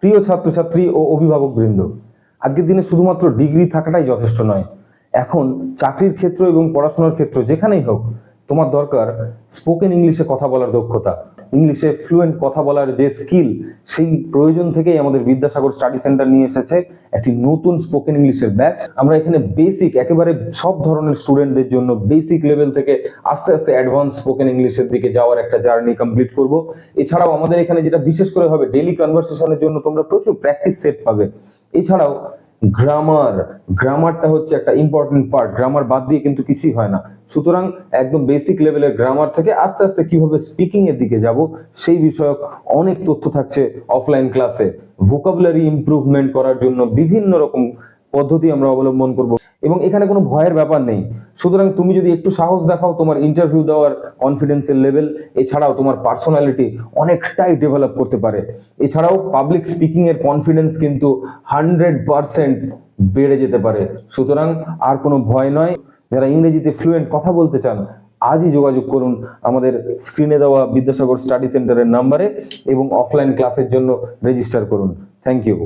প্রিয় ছাত্রছাত্রী ও অভিভাবকবৃন্দ, আজকের দিনে শুধুমাত্র ডিগ্রি থাকাটাই যথেষ্ট নয়। এখন চাকরির ক্ষেত্র এবং পড়াশোনার ক্ষেত্র যেখানেই হোক, তোমার দরকার স্পোকেন ইংলিশে কথা বলার দক্ষতা। ইংলিশে ফ্লুয়েন্ট কথা বলার যে স্কিল, সেই প্রয়োজন থেকেই আমাদের বিদ্যাসাগর স্টাডি সেন্টার নিয়ে এসেছে একটি নতুন স্পোকেন ইংলিশের ব্যাচ। আমরা এখানে বেসিক একেবারে সব ধরনের স্টুডেন্টদের জন্য বেসিক লেভেল থেকে আস্তে আস্তে অ্যাডভান্স স্পোকেন ইংলিশের দিকে যাওয়ার একটা জার্নি কমপ্লিট করব। এছাড়াও আমাদের এখানে যেটা বিশেষ করে হবে, ডেইলি কনভারসেশনের জন্য তোমরা প্রচুর প্র্যাকটিস সেট পাবে। এছাড়াও গ্রামারটা হচ্ছে একটা ইম্পর্টেন্ট পার্ট। গ্রামার বাদ দিয়ে কিন্তু কিছুই হয় না। সুতরাং একদম বেসিক লেভেলের গ্রামার থেকে আস্তে আস্তে কিভাবে স্পিকিং এর দিকে যাব, সেই বিষয়ক অনেক তথ্য থাকছে অফলাইন ক্লাসে। ভোকাবুলারি ইমপ্রুভমেন্ট করার জন্য বিভিন্ন রকম পদ্ধতি আমরা অবলম্বন করব, এবং এখানে কোনো ভয়ের ব্যাপার নেই। সুতরাং তুমি যদি একটু সাহস দেখাও, তোমার ইন্টারভিউ দেওয়ার কনফিডেন্সের লেভেল, এছাড়াও তোমার পার্সোনালিটি অনেকটাই ডেভেলপ করতে পারে। এছাড়াও পাবলিক স্পিকিং এর কনফিডেন্স কিন্তু 100% বেড়ে যেতে পারে। সুতরাং আর কোনো ভয় নয়। যারা ইংরেজিতে ফ্লুয়েন্ট কথা বলতে চান, আজই যোগাযোগ করুন আমাদের স্ক্রিনে দেওয়া বিদ্যাসাগর স্টাডি সেন্টারের নাম্বারে এবং অফলাইন ক্লাসের জন্য রেজিস্টার করুন। Thank you.